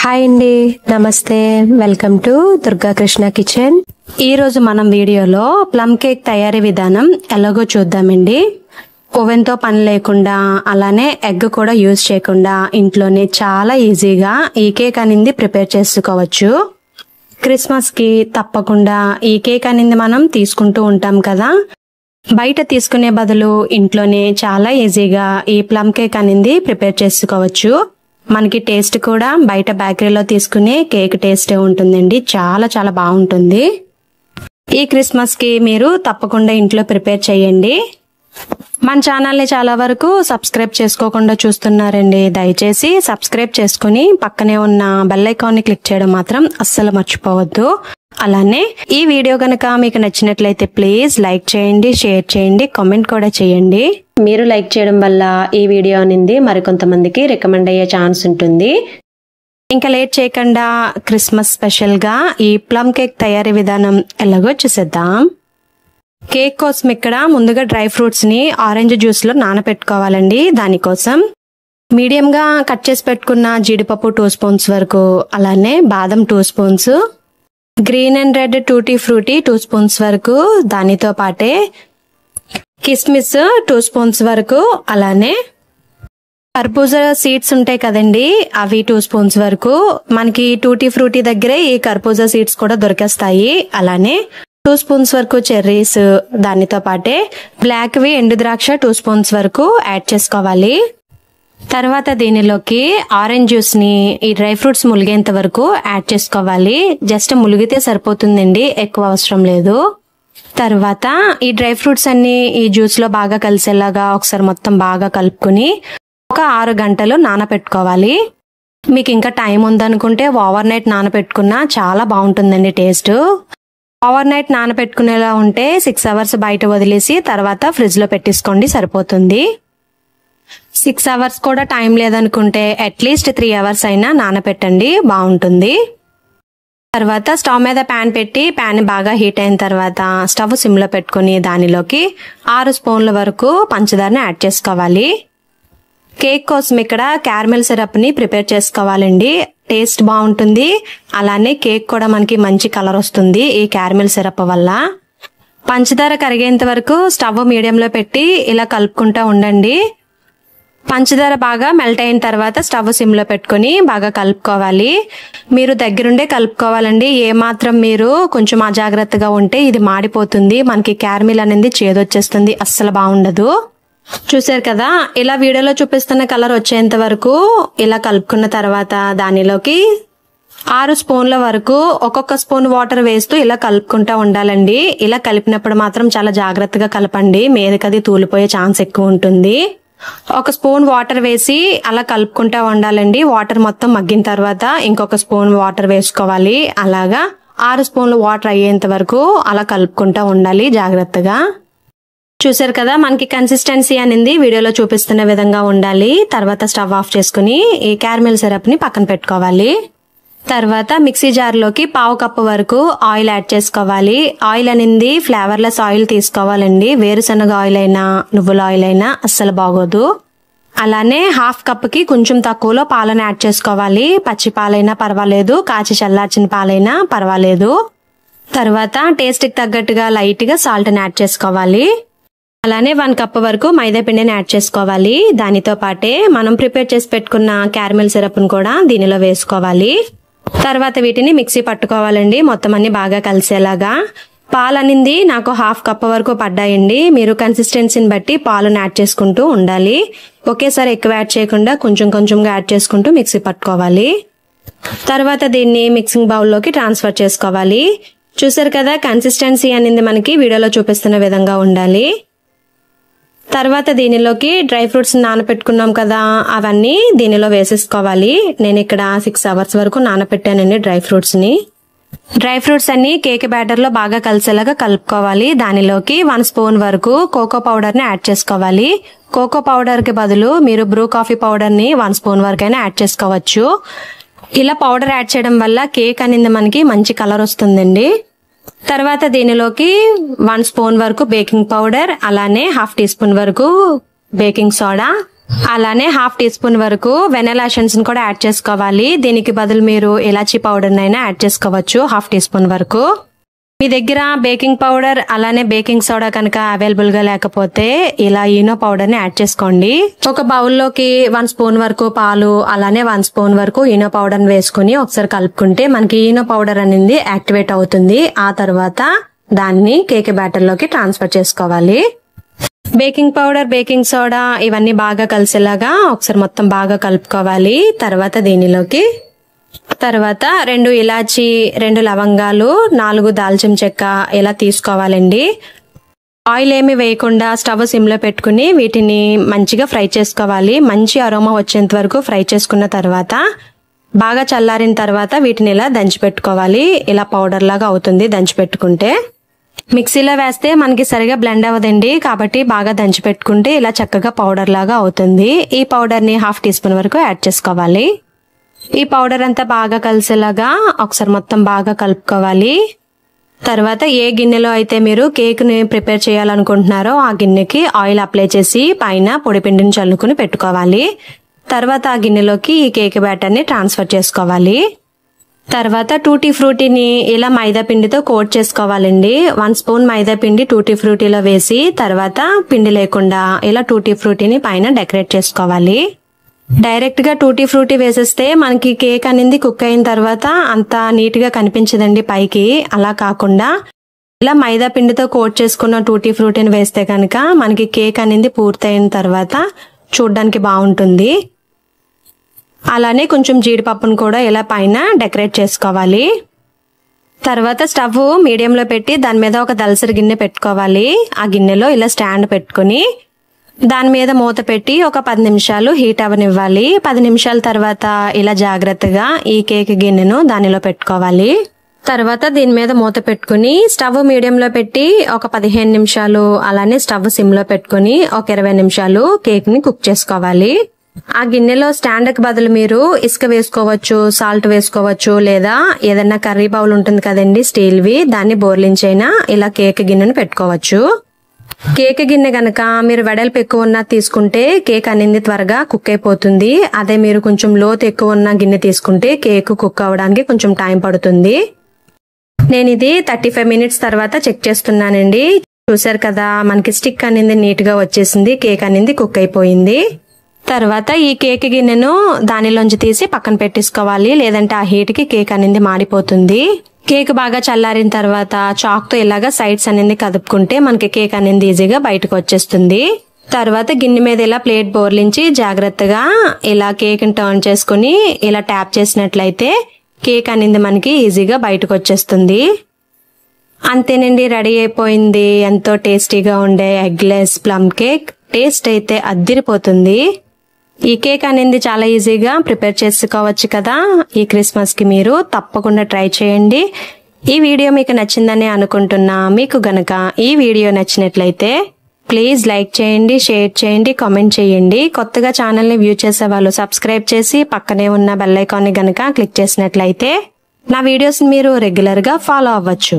Hi అండి, నమస్తే. Welcome to Durga Krishna kitchen. ఈ రోజు మనం వీడియోలో ప్లమ్ కేక్ తయారీ విధానం ఎలాగో చూద్దామండి. ఓవెన్ తో పని లేకుండా, అలానే ఎగ్ కూడా యూజ్ చేయకుండా ఇంట్లోనే చాలా ఈజీగా ఈ కేక్ అనేది ప్రిపేర్ చేసుకోవచ్చు. క్రిస్మస్ కి తప్పకుండా ఈ కేక్ అనేది మనం తీసుకుంటూ ఉంటాం కదా. బయట తీసుకునే బదులు ఇంట్లోనే చాలా ఈజీగా ఈ ప్లమ్ కేక్ అనేది ప్రిపేర్ చేసుకోవచ్చు. మనకి టేస్ట్ కూడా బయట బేకరీలో తీసుకునే కేక్ టేస్టే ఉంటుందండి. చాలా చాలా బాగుంటుంది. ఈ క్రిస్మస్ కి మీరు తప్పకుండా ఇంట్లో ప్రిపేర్ చేయండి. మన ఛానల్ని చాలా వరకు సబ్స్క్రైబ్ చేసుకోకుండా చూస్తున్నారండి. దయచేసి సబ్స్క్రైబ్ చేసుకుని పక్కనే ఉన్న బెల్ ఐకాన్ని క్లిక్ చేయడం మాత్రం అస్సలు మర్చిపోవద్దు. అలానే ఈ వీడియో కనుక మీకు నచ్చినట్లయితే ప్లీజ్ లైక్ చేయండి, షేర్ చేయండి, కామెంట్ కూడా చేయండి. మీరు లైక్ చేయడం వల్ల ఈ వీడియో అనేది మరికొంతమందికి రికమెండ్ అయ్యే ఛాన్స్ ఉంటుంది. ఇంకా లేట్ చేయకుండా క్రిస్మస్ స్పెషల్ గా ఈ ప్లమ్ కేక్ తయారీ విధానం ఎలాగో చూసేద్దాం. కేక్ కోసం ఇక్కడ ముందుగా డ్రై ఫ్రూట్స్ ని ఆరెంజ్ జ్యూస్ లో నానబెట్టుకోవాలండి. దానికోసం మీడియం గా కట్ చేసి పెట్టుకున్న జీడిపప్పు 2 స్పూన్స్ వరకు, అలానే బాదం 2 spoons, green and red tutti frutti 2 spoons వరకు, దానితో పాటే కిస్మిస్ 2 స్పూన్స్ వరకు, అలానే కర్బూజా సీడ్స్ ఉంటాయి కదండి, అవి 2 స్పూన్స్ వరకు. మనకి టూటీ ఫ్రూటీ దగ్గరే ఈ కర్బూజా సీడ్స్ కూడా దొరికేస్తాయి. అలానే 2 స్పూన్స్ వరకు చెర్రీస్, దానితో పాటే బ్లాక్ వి ఎండు ద్రాక్ష 2 స్పూన్స్ వరకు యాడ్ చేసుకోవాలి. తర్వాత దీనిలోకి ఆరెంజ్ జ్యూస్ ని ఈ డ్రై ఫ్రూట్స్ ములిగేంత వరకు యాడ్ చేసుకోవాలి. జస్ట్ ములిగితే సరిపోతుందండి, ఎక్కువ అవసరం లేదు. తర్వాత ఈ డ్రై ఫ్రూట్స్ అన్ని ఈ జ్యూస్ లో బాగా కలిసేలాగా ఒకసారి మొత్తం బాగా కలుపుకుని ఒక 6 గంటలు నానబెట్టుకోవాలి. మీకు ఇంకా టైం ఉందనుకుంటే ఓవర్ నైట్ నానబెట్టుకున్నా చాలా బాగుంటుందండి టేస్ట్. ఓవర్ నైట్ నానబెట్టుకునేలా ఉంటే 6 అవర్స్ బయట వదిలేసి తర్వాత ఫ్రిడ్జ్ లో పెట్టేసుకోండి, సరిపోతుంది. 6 అవర్స్ కూడా టైం లేదనుకుంటే అట్లీస్ట్ 3 అవర్స్ అయినా నానబెట్టండి, బాగుంటుంది. తర్వాత స్టవ్ మీద ప్యాన్ పెట్టి ప్యాన్ బాగా హీట్ అయిన తర్వాత స్టవ్ సిమ్ లో పెట్టుకుని దానిలోకి 6 స్పూన్ల వరకు పంచదారని యాడ్ చేసుకోవాలి. కేక్ కోసం ఇక్కడ క్యారమెల్ సిరప్ ని ప్రిపేర్ చేసుకోవాలండి. టేస్ట్ బాగుంటుంది, అలానే కేక్ కూడా మనకి మంచి కలర్ వస్తుంది ఈ క్యారమెల్ సిరప్ వల్ల. పంచదార కరిగేంత వరకు స్టవ్ మీడియంలో పెట్టి ఇలా కలుపుకుంటూ ఉండండి. పంచదార బాగా మెల్ట్ అయిన తర్వాత స్టవ్ సిమ్ లో పెట్టుకుని బాగా కలుపుకోవాలి. మీరు దగ్గరుండే కలుపుకోవాలండి. ఏమాత్రం మీరు కొంచెం అజాగ్రత్తగా ఉంటే ఇది మాడిపోతుంది, మనకి క్యారమిల్ అనేది చేదొచ్చేస్తుంది, అస్సలు బాగుండదు. చూసారు కదా, ఇలా వీడియోలో చూపిస్తున్న కలర్ వచ్చేంత వరకు ఇలా కలుపుకున్న తర్వాత దానిలోకి 6 స్పూన్ల వరకు ఒక్కొక్క స్పూన్ వాటర్ వేస్తూ ఇలా కలుపుకుంటూ ఉండాలండి. ఇలా కలిపినప్పుడు మాత్రం చాలా జాగ్రత్తగా కలపండి, మీదకది తూలిపోయే ఛాన్స్ ఎక్కువ ఉంటుంది. 1 స్పూన్ వాటర్ వేసి అలా కలుపుకుంటా ఉండాలండి. వాటర్ మొత్తం మగ్గిన తర్వాత ఇంకొక స్పూన్ వాటర్ వేసుకోవాలి. అలాగా 6 స్పూన్లు వాటర్ అయ్యేంత వరకు అలా కలుపుకుంటా ఉండాలి జాగ్రత్తగా. చూసారు కదా, మనకి కన్సిస్టెన్సీ అనేది వీడియోలో చూపిస్తున్న విధంగా ఉండాలి. తర్వాత స్టవ్ ఆఫ్ చేసుకుని ఈ క్యారమెల్ సిరప్ ని పక్కన పెట్టుకోవాలి. తర్వాత మిక్సీ జార్ లోకి 1/2 కప్పు వరకు ఆయిల్ యాడ్ చేసుకోవాలి. ఆయిల్ అనేది ఫ్లేవర్లెస్ ఆయిల్ తీసుకోవాలండి. వేరుశనగ ఆయిల్ అయినా నువ్వుల ఆయిల్ అయినా అస్సలు బాగోదు. అలానే 1/2 కప్పుకి కొంచెం తక్కువలో పాలను యాడ్ చేసుకోవాలి. పచ్చి పాలైనా పర్వాలేదు, కాచి చల్లార్చిన పాలైనా పర్వాలేదు. తర్వాత టేస్ట్ కి తగ్గట్టుగా లైట్ గా సాల్ట్ ని యాడ్ చేసుకోవాలి. అలానే 1 కప్ వరకు మైదా పిండిని యాడ్ చేసుకోవాలి. దానితో పాటే మనం ప్రిపేర్ చేసి పెట్టుకున్న క్యారమెల్ సిరప్ ను కూడా దీనిలో వేసుకోవాలి. తర్వాత వీటిని మిక్సీ పట్టుకోవాలండి, మొత్తం అన్ని బాగా కలిసేలాగా. పాలు అనేది నాకు 1/2 కప్ వరకు పడ్డాయండి. మీరు కన్సిస్టెన్సీని బట్టి పాలను యాడ్ చేసుకుంటూ ఉండాలి. ఒకేసారి ఎక్కువ యాడ్ చేయకుండా కొంచెం కొంచెంగా యాడ్ చేసుకుంటూ మిక్సీ పట్టుకోవాలి. తర్వాత దీన్ని మిక్సింగ్ బౌల్లోకి ట్రాన్స్ఫర్ చేసుకోవాలి. చూసారు కదా, కన్సిస్టెన్సీ అనేది మనకి వీడియోలో చూపిస్తున్న విధంగా ఉండాలి. తర్వాత దీనిలోకి డ్రై ఫ్రూట్స్ నానపెట్టుకున్నాం కదా, అవన్నీ దీనిలో వేసేసుకోవాలి. నేను ఇక్కడ 6 అవర్స్ వరకు నానపెట్టానండి డ్రై ఫ్రూట్స్ ని. డ్రై ఫ్రూట్స్ అన్ని కేక్ బ్యాటర్ లో బాగా కలిసేలాగా కలుపుకోవాలి. దానిలోకి 1 స్పూన్ వరకు కోకో పౌడర్ ని యాడ్ చేసుకోవాలి. కోకో పౌడర్ కి బదులు మీరు బ్రూ కాఫీ పౌడర్ ని 1 స్పూన్ వరకైనా యాడ్ చేసుకోవచ్చు. ఇలా పౌడర్ యాడ్ చేయడం వల్ల కేక్ అనేది మనకి మంచి కలర్ వస్తుందండి. తర్వాత దీనిలోకి 1 స్పూన్ వరకు బేకింగ్ పౌడర్, అలానే 1/2 టీ స్పూన్ వరకు బేకింగ్ సోడా, అలానే హాఫ్ టీ స్పూన్ వరకు వెనిలా ఎసెన్స్ కూడా యాడ్ చేసుకోవాలి. దీనికి బదులు మీరు ఇలాచీ పౌడర్ అయినా యాడ్ చేసుకోవచ్చు. హాఫ్ టీ స్పూన్ వరకు. మీ దగ్గర బేకింగ్ పౌడర్ అలానే బేకింగ్ సోడా కనుక అవైలబుల్ గా లేకపోతే ఇలా ఈనో పౌడర్ ని యాడ్ చేసుకోండి. ఒక బౌల్లోకి 1 స్పూన్ వరకు పాలు అలానే 1 స్పూన్ వరకు ఈనో పౌడర్ వేసుకుని ఒకసారి కలుపుకుంటే మనకి ఈనో పౌడర్ అనేది యాక్టివేట్ అవుతుంది. ఆ తర్వాత దాన్ని కేక్ బ్యాటర్ లోకి ట్రాన్స్ఫర్ చేసుకోవాలి. బేకింగ్ పౌడర్ బేకింగ్ సోడా ఇవన్నీ బాగా కలిసేలాగా ఒకసారి మొత్తం బాగా కలుపుకోవాలి. తర్వాత దీనిలోకి 2 ఇలాచి 2 లవంగాలు 4 దాల్చిన చెక్క ఇలా తీసుకోవాలండి. ఆయిల్ ఏమి వేయకుండా స్టవ్ సిమ్ లో పెట్టుకుని వీటిని మంచిగా ఫ్రై చేసుకోవాలి. మంచి అరోమా వచ్చేంత వరకు ఫ్రై చేసుకున్న తర్వాత బాగా చల్లారిన తర్వాత వీటిని ఇలా దంచి పెట్టుకోవాలి. ఇలా పౌడర్ లాగా అవుతుంది దంచి పెట్టుకుంటే. మిక్సీలో వేస్తే మనకి సరిగా బ్లెండ్ అవ్వదండి, కాబట్టి బాగా దంచి పెట్టుకుంటే ఇలా చక్కగా పౌడర్ లాగా అవుతుంది. ఈ పౌడర్ ని హాఫ్ టీ స్పూన్ వరకు యాడ్ చేసుకోవాలి. ఈ పౌడర్ అంతా బాగా కలిసేలాగా ఒకసారి మొత్తం బాగా కలుపుకోవాలి. తర్వాత ఏ గిన్నెలో అయితే మీరు కేక్ ని ప్రిపేర్ చేయాలనుకుంటున్నారో ఆ గిన్నెకి ఆయిల్ అప్లై చేసి పైన పొడిపిండిని చల్లుకుని పెట్టుకోవాలి. తర్వాత ఆ గిన్నెలోకి ఈ కేక్ బ్యాటర్ ని ట్రాన్స్ఫర్ చేసుకోవాలి. తర్వాత టూటీ ఫ్రూటీని ఇలా మైదా పిండితో కోట్ చేసుకోవాలండి. 1 స్పూన్ మైదా పిండి టూటీ ఫ్రూటీలో వేసి తర్వాత పిండి లేకుండా ఇలా టూటీ ఫ్రూటీని పైన డెకరేట్ చేసుకోవాలి. డైరెక్ట్ గా టూటీ ఫ్రూటీ వేసేస్తే మనకి కేక్ అనేది కుక్ అయిన తర్వాత అంత నీట్ గా కనిపించదండి పైకి. అలా కాకుండా ఇలా మైదా పిండితో కోట్ చేసుకున్న టూటీ ఫ్రూటీని వేస్తే కనుక మనకి కేక్ అనేది పూర్తయిన తర్వాత చూడ్డానికి బాగుంటుంది. అలానే కొంచెం జీడిపప్పును కూడా ఇలా పైన డెకరేట్ చేసుకోవాలి. తర్వాత స్టవ్ మీడియంలో పెట్టి దాని మీద ఒక దలసరి గిన్నె పెట్టుకోవాలి. ఆ గిన్నెలో ఇలా స్టాండ్ పెట్టుకుని దాని మీద మూత పెట్టి ఒక 10 నిమిషాలు హీట్ అవ్వనివ్వాలి. 10 నిమిషాల తర్వాత ఇలా జాగ్రత్తగా ఈ కేక్ గిన్నెను దానిలో పెట్టుకోవాలి. తర్వాత దీని మీద మూత పెట్టుకుని స్టవ్ మీడియంలో పెట్టి ఒక 15 నిమిషాలు అలానే స్టవ్ సిమ్ లో పెట్టుకుని ఒక 20 నిమిషాలు కేక్ ని కుక్ చేసుకోవాలి. ఆ గిన్నెలో స్టాండ్ కి బదులు మీరు ఇసుక వేసుకోవచ్చు, సాల్ట్ వేసుకోవచ్చు, లేదా ఏదన్నా కర్రీ బౌల్ ఉంటుంది కదండి స్టీల్వి, దాన్ని బోర్లించైనా ఇలా కేక్ గిన్నెను పెట్టుకోవచ్చు. కేక్ గిన్నె గనక మీరు వెడల్పు ఎక్కువ ఉన్న తీసుకుంటే కేక్ అనేది త్వరగా కుక్ అయిపోతుంది. అదే మీరు కొంచెం లోతు ఎక్కువ ఉన్న గిన్నె తీసుకుంటే కేక్ కుక్ అవ్వడానికి కొంచెం టైం పడుతుంది. నేను ఇది 35 మినిట్స్ తర్వాత చెక్ చేస్తున్నానండి. చూసారు కదా, మనకి స్టిక్ అనేది నీట్ గా వచ్చేసింది, కేక్ అనేది కుక్ అయిపోయింది. తర్వాత ఈ కేక్ గిన్నెను దానిలోంచి తీసి పక్కన పెట్టేసుకోవాలి, లేదంటే ఆ హీట్ కి కేక్ అనేది మాడిపోతుంది. కేక్ బాగా చల్లారిన తర్వాత చాక్ తో ఇలాగా సైడ్స్ అనేది కదుపుకుంటే మనకి కేక్ అనేది ఈజీగా బయటకు వచ్చేస్తుంది. తర్వాత గిన్నె మీద ఇలా ప్లేట్ బోర్లించి జాగ్రత్తగా ఇలా కేక్ ని టర్న్ చేసుకుని ఇలా ట్యాప్ చేసినట్లయితే కేక్ అనేది మనకి ఈజీగా బయటకు వచ్చేస్తుంది. అంతేనండి, రెడీ అయిపోయింది. ఎంతో టేస్టీగా ఉండే ఎగ్లెస్ ప్లమ్ కేక్. టేస్ట్ అయితే అద్దిరిపోతుంది. ఈ కేక్ అనేది చాలా ఈజీగా ప్రిపేర్ చేసుకోవచ్చు కదా. ఈ క్రిస్మస్ కి మీరు తప్పకుండా ట్రై చేయండి. ఈ వీడియో మీకు నచ్చిందని అనుకుంటున్నా. మీకు గనక ఈ వీడియో నచ్చినట్లయితే ప్లీజ్ లైక్ చేయండి, షేర్ చేయండి, కామెంట్ చేయండి. కొత్తగా ఛానల్ ని వ్యూ చేసే వాళ్ళు సబ్స్క్రైబ్ చేసి పక్కనే ఉన్న బెల్ ఐకాన్ ని గనక క్లిక్ చేసినట్లయితే నా వీడియోస్ మీరు రెగ్యులర్ గా ఫాలో అవ్వచ్చు.